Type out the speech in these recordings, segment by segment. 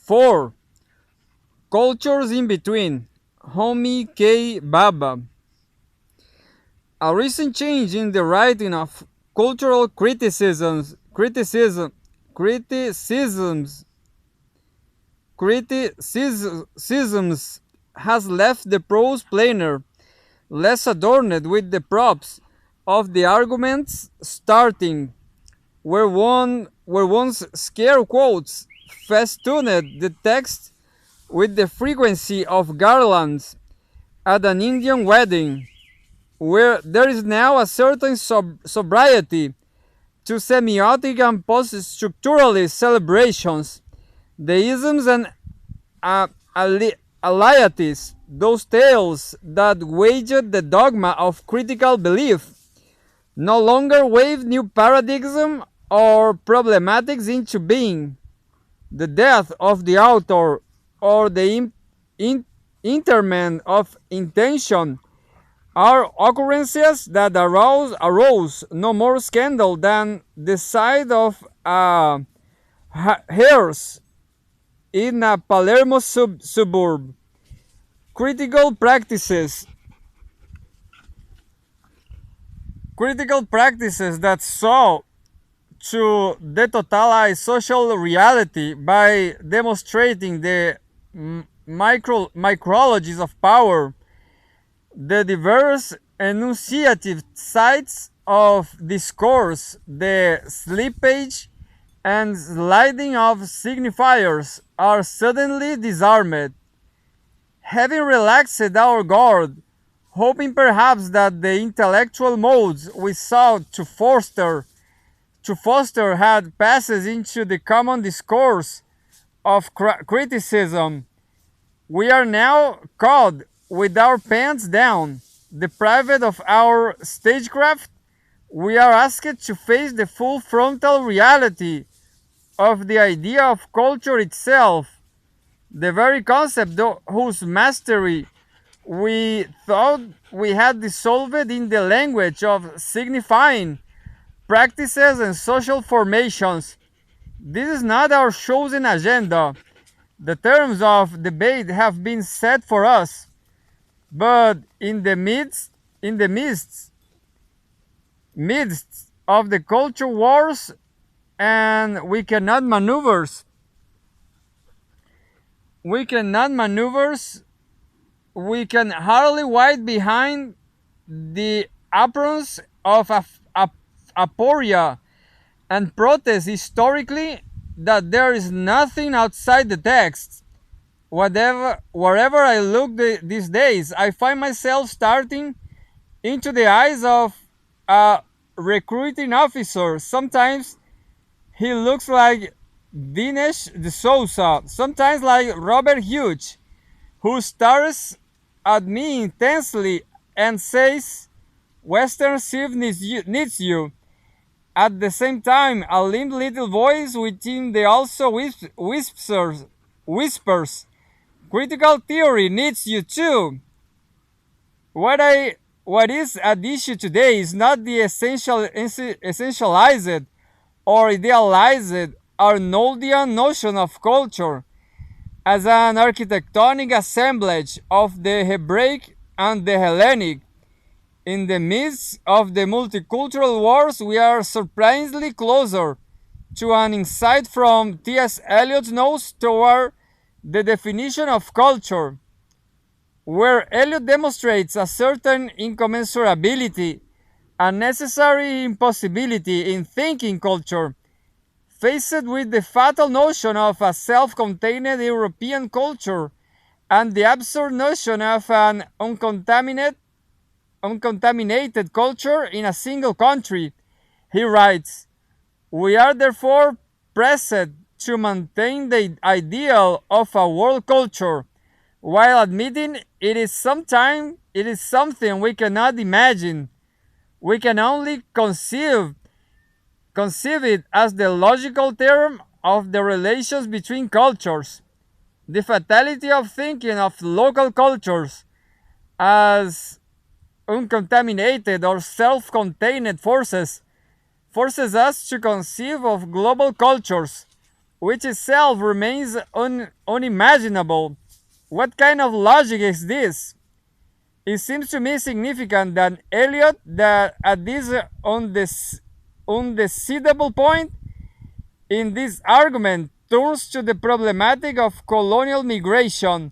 4. Cultures in between. Homi K. Baba. A recent change in the writing of cultural criticisms has left the prose plainer, less adorned with the props of the arguments starting, where one's scare quotes festooned the text with the frequency of garlands at an Indian wedding, where there is now a certain sobriety to semiotic and post-structuralist celebrations, the isms and alieties, those tales that waged the dogma of critical belief, no longer wave new paradigm or problematics into being. The death of the author or the interment of intention are occurrences that arose no more scandal than the sight of hares in a Palermo suburb. Critical practices critical practices that sought to detotalize social reality by demonstrating the micrologies of power, the diverse enunciative sides of discourse, the slippage and sliding of signifiers are suddenly disarmed. Having relaxed our guard, hoping perhaps that the intellectual modes we sought to foster had passed into the common discourse of criticism, we are now caught with our pants down, deprived of our stagecraft. We are asked to face the full frontal reality of the idea of culture itself, the very concept whose mastery we thought we had dissolved in the language of signifying practices and social formations. This is not our chosen agenda. The terms of debate have been set for us, but in the midst of the culture wars, and we cannot maneuvers, we can hardly hide behind the aprons of aporia and protest historically that there is nothing outside the text. Wherever I look these days, I find myself starting into the eyes of a recruiting officer. Sometimes he looks like Dinesh D'Souza, sometimes like Robert Hughes, who stares at me intensely and says, "Western Civ needs you." At the same time, a limp little voice within the also whispers, "Critical theory needs you too." What is at issue today is not the essentialized or idealized Arnoldian notion of culture as an architectonic assemblage of the Hebraic and the Hellenic. In the midst of the multicultural wars, we are surprisingly closer to an insight from T.S. Eliot's notes toward the definition of culture, where Eliot demonstrates a certain incommensurability, a necessary impossibility in thinking culture, faced with the fatal notion of a self-contained European culture and the absurd notion of an uncontaminated culture in a single country. He writes, "We are therefore pressed to maintain the ideal of a world culture, while admitting it is something we cannot imagine. We can only conceive it as the logical term of the relations between cultures. The fatality of thinking of local cultures as uncontaminated or self-contained forces us to conceive of global cultures which itself remains unimaginable. What kind of logic is this? It seems to me significant that Eliot, that at this undecidable point in this argument, turns to the problematic of colonial migration.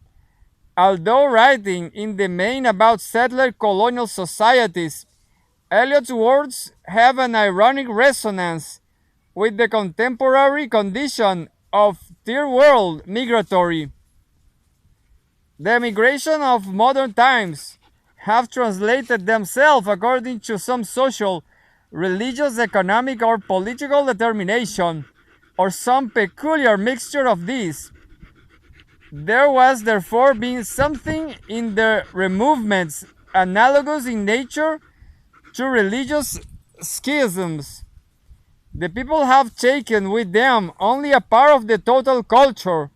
Although writing in the main about settler colonial societies, Eliot's words have an ironic resonance with the contemporary condition of third world migratory. The migration of modern times have translated themselves according to some social, religious, economic, or political determination, or some peculiar mixture of these. There was therefore been something in their removements analogous in nature to religious schisms. The people have taken with them only a part of the total culture.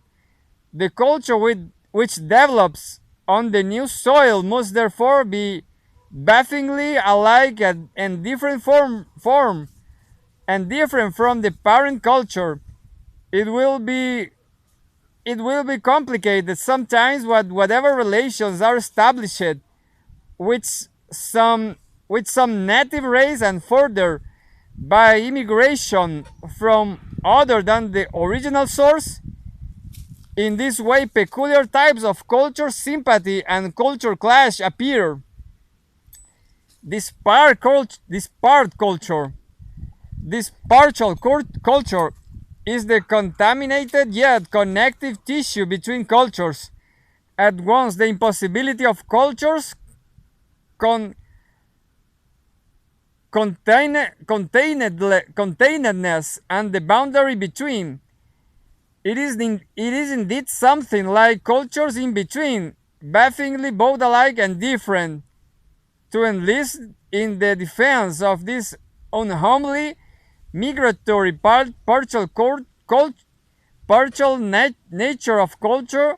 The culture which develops on the new soil must therefore be bafflingly alike and different form and different from the parent culture. It will be complicated sometimes whatever relations are established with some native race and further by immigration from other than the original source. In this way, peculiar types of culture sympathy and culture clash appear. This partial culture is the contaminated yet connective tissue between cultures. At once, the impossibility of cultures containedness and the boundary between. It is indeed something like cultures in between, bafflingly both alike and different. To enlist in the defense of this unhomely migratory partial nature of culture,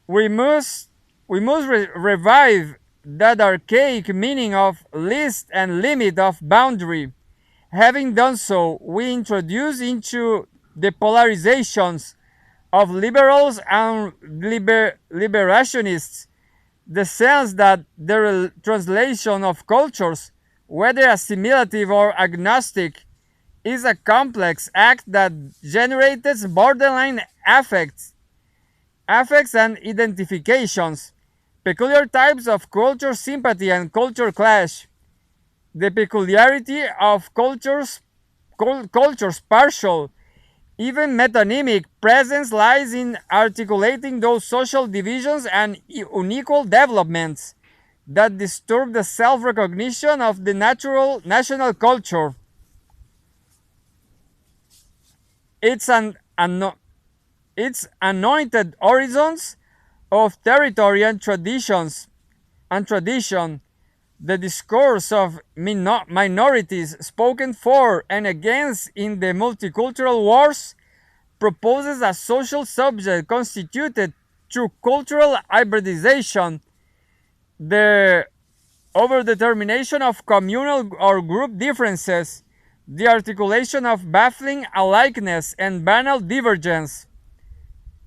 we must revive that archaic meaning of list and limit of boundary. Having done so, we introduce into the polarizations of liberals and liberationists the sense that the translation of cultures, whether assimilative or agnostic, is a complex act that generates borderline affects and identifications, peculiar types of culture sympathy and culture clash. The peculiarity of culture's partial, even metonymic presence lies in articulating those social divisions and unequal developments that disturb the self-recognition of the national culture. Its anointed horizons of territory and tradition, the discourse of minorities spoken for and against in the multicultural wars, proposes a social subject constituted through cultural hybridization, the overdetermination of communal or group differences, the articulation of baffling alikeness and banal divergence.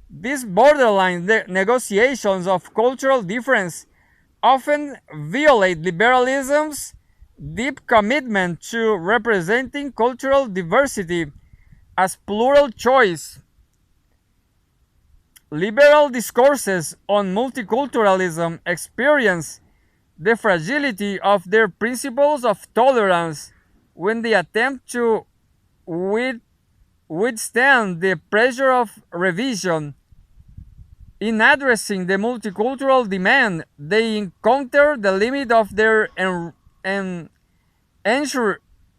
These borderline negotiations of cultural difference often violate liberalism's deep commitment to representing cultural diversity as plural choice. Liberal discourses on multiculturalism experience the fragility of their principles of tolerance when they attempt to withstand the pressure of revision. In addressing the multicultural demand, they encounter the limit of their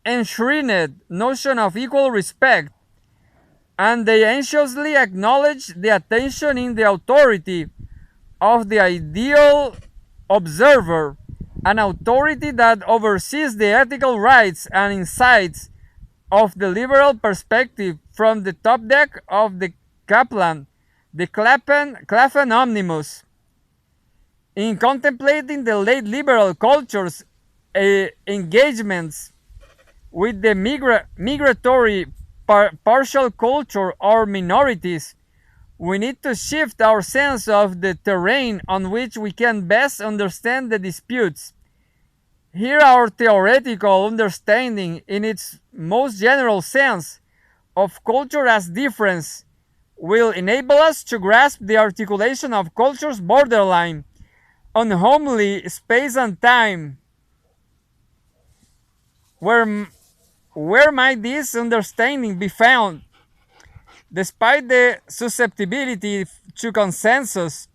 enshrined notion of equal respect, and they anxiously acknowledge the attention in the authority of the ideal observer, an authority that oversees the ethical rights and insights of the liberal perspective from the top deck of the Clapham Omnibus. In contemplating the late liberal culture's engagements with the migratory partial culture or minorities, we need to shift our sense of the terrain on which we can best understand the disputes. Here, our theoretical understanding, in its most general sense, of culture as difference, will enable us to grasp the articulation of culture's borderline, unhomely space and time. Where, where might this understanding be found? Despite the susceptibility to consensus,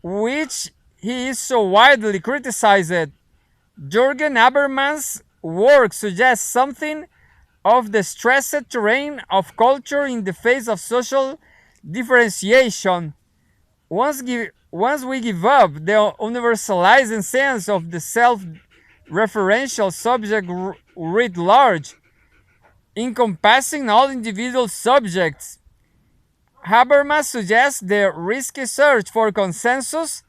which he is so widely criticized, Jürgen Habermas's work suggests something of the stressed terrain of culture in the face of social differentiation. Once we give up the universalizing sense of the self-referential subject writ large, encompassing all individual subjects, Habermas suggests the risky search for consensus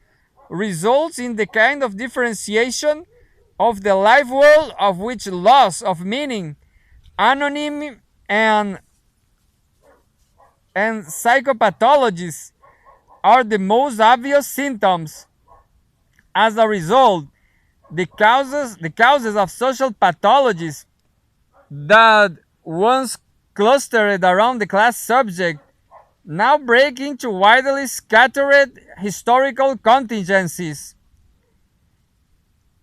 results in the kind of differentiation of the life world of which loss of meaning, anonymity, and psychopathologies are the most obvious symptoms. As a result, the causes of social pathologies that once clustered around the class subject now break into widely scattered historical contingencies.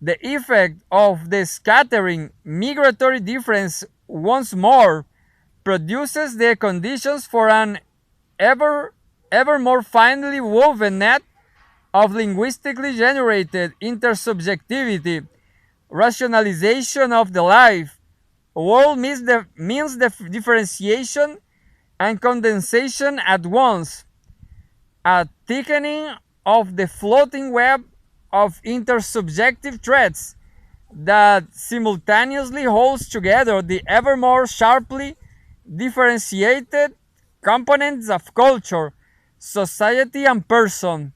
The effect of the scattering migratory difference once more produces the conditions for an ever more finely woven net of linguistically generated intersubjectivity, rationalization of the life. World means the differentiation and condensation at once, a thickening of the floating web of intersubjective threads that simultaneously holds together the ever more sharply differentiated components of culture, society, and person.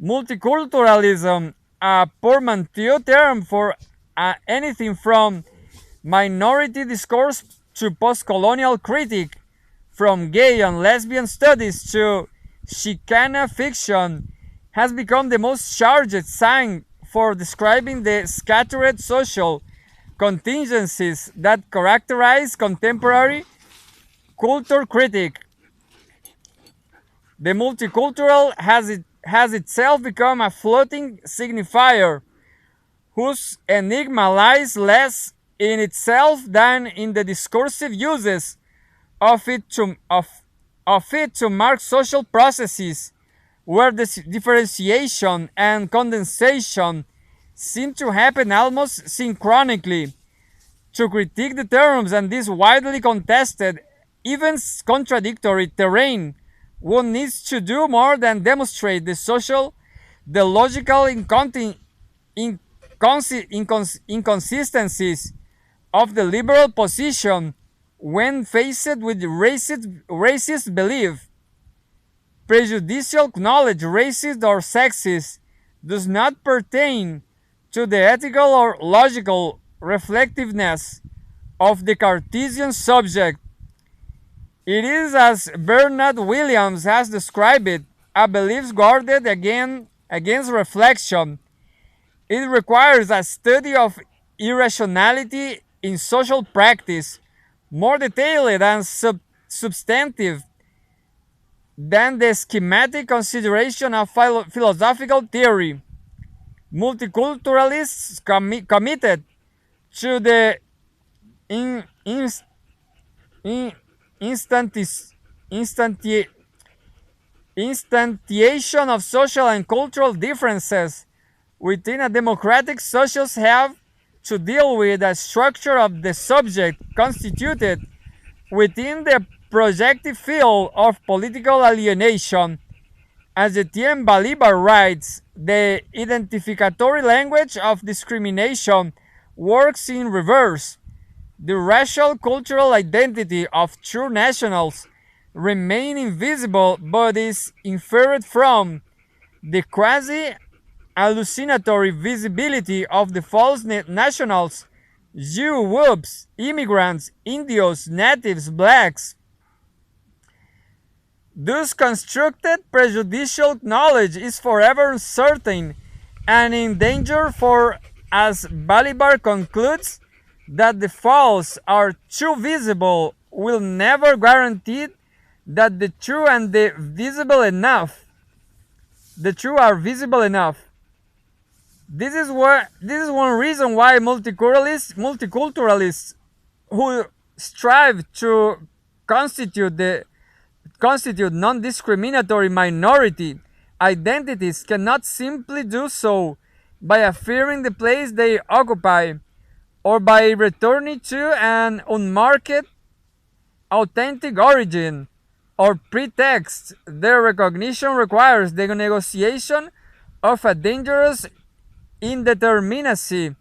Multiculturalism, a portmanteau term for anything from minority discourse to post-colonial critique, from gay and lesbian studies to Chicana fiction, has become the most charged sign for describing the scattered social contingencies that characterize contemporary culture critique. The multicultural has itself become a floating signifier whose enigma lies less in itself than in the discursive uses of it to mark social processes where the differentiation and condensation seem to happen almost synchronically. To critique the terms and this widely contested, even contradictory terrain, one needs to do more than demonstrate the logical inconsistencies of the liberal position when faced with racist belief. Prejudicial knowledge, racist or sexist, does not pertain to the ethical or logical reflectiveness of the Cartesian subject. It is, as Bernard Williams has described it, a belief guarded against reflection. It requires a study of irrationality in social practice, more detailed and substantive than the schematic consideration of philosophical theory. Multiculturalists committed to the instantiation of social and cultural differences within a democratic society have to deal with a structure of the subject constituted within the projective field of political alienation. As Etienne Balibar writes, the identificatory language of discrimination works in reverse. The racial cultural identity of true nationals remain invisible but is inferred from the quasi hallucinatory visibility of the false nationals Jew, whoops, immigrants, Indios, natives, blacks. Thus constructed prejudicial knowledge is forever uncertain and in danger, for as Balibar concludes that the false are too visible will never guarantee that the true are visible enough. This is one reason why multiculturalists who strive to constitute the constitute non-discriminatory minority identities cannot simply do so by affirming the place they occupy or by returning to an unmarked authentic origin or pretext. Their recognition requires the negotiation of a dangerous indeterminacy,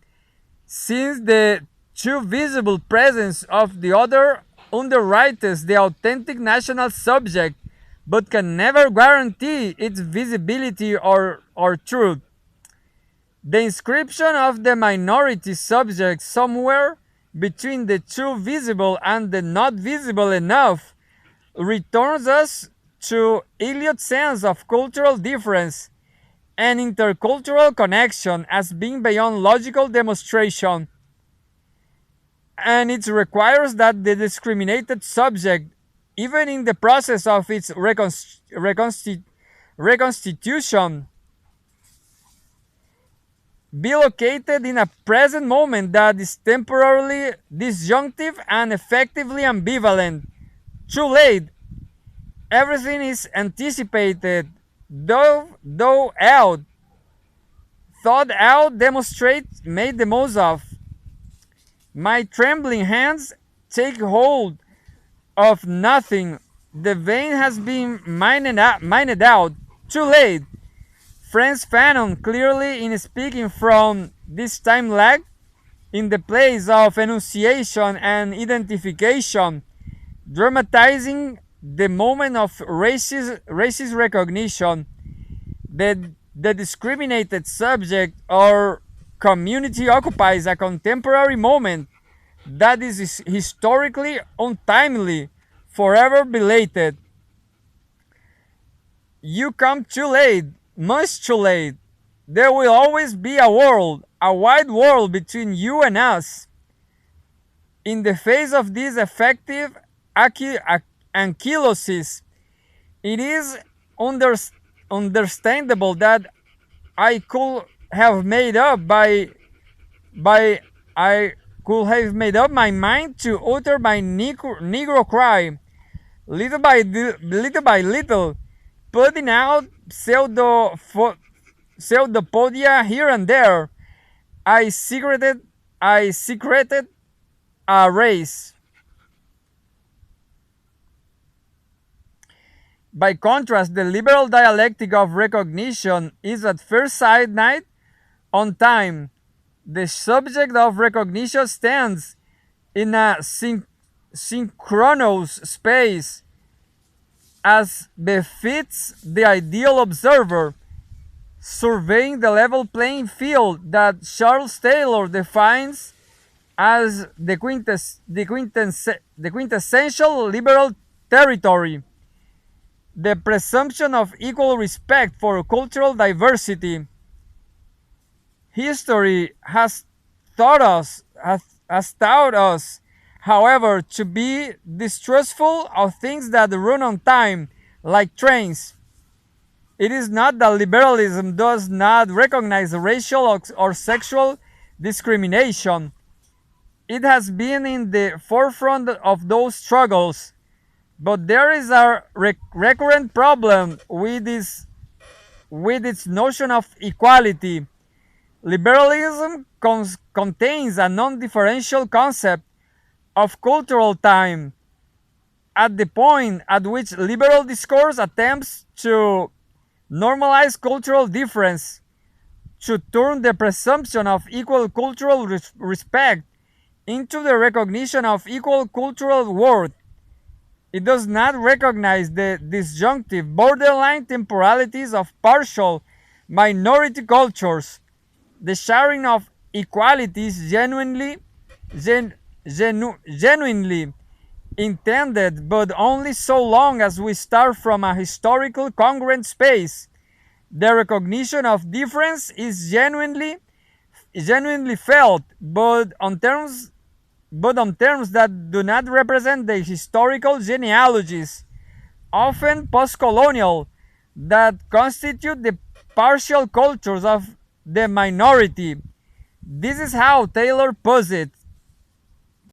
since the too visible presence of the other underwrites the authentic national subject but can never guarantee its visibility or truth. The inscription of the minority subject somewhere between the too visible and the not visible enough returns us to Eliot's sense of cultural difference and intercultural connection as being beyond logical demonstration, and it requires that the discriminated subject, even in the process of its reconstitution, be located in a present moment that is temporarily disjunctive and effectively ambivalent. Too late, everything is anticipated, though out, thought out, demonstrate, made the most of. My trembling hands take hold of nothing. The vein has been mined out. Too late. Franz Fanon, clearly in speaking from this time lag in the place of enunciation and identification, dramatizing the moment of racist recognition, the discriminated subject or community occupies a contemporary moment that is historically untimely, forever belated. You come too late, much too late. There will always be a world, a wide world between you and us. In the face of this effective ankylosis, it is understandable that I could have made up I could have made up my mind to utter my negro cry, little by little, putting out pseudopodia here and there. I secreted a race. By contrast, the liberal dialectic of recognition is at first sight night on time. The subject of recognition stands in a synchronous space as befits the ideal observer, surveying the level playing field that Charles Taylor defines as the quintessential liberal territory. The presumption of equal respect for cultural diversity. History has taught us, however, to be distrustful of things that run on time, like trains. It is not that liberalism does not recognize racial or sexual discrimination. It has been in the forefront of those struggles. But there is a recurrent problem with its notion of equality. Liberalism contains a non-differential concept of cultural time. At the point at which liberal discourse attempts to normalize cultural difference, to turn the presumption of equal cultural respect into the recognition of equal cultural worth, it does not recognize the disjunctive borderline temporalities of partial minority cultures. The sharing of equality is genuinely genuinely intended, but only so long as we start from a historical congruent space. The recognition of difference is genuinely felt, but on terms that do not represent the historical genealogies, often post-colonial, that constitute the partial cultures of the minority. This is how Taylor puts it.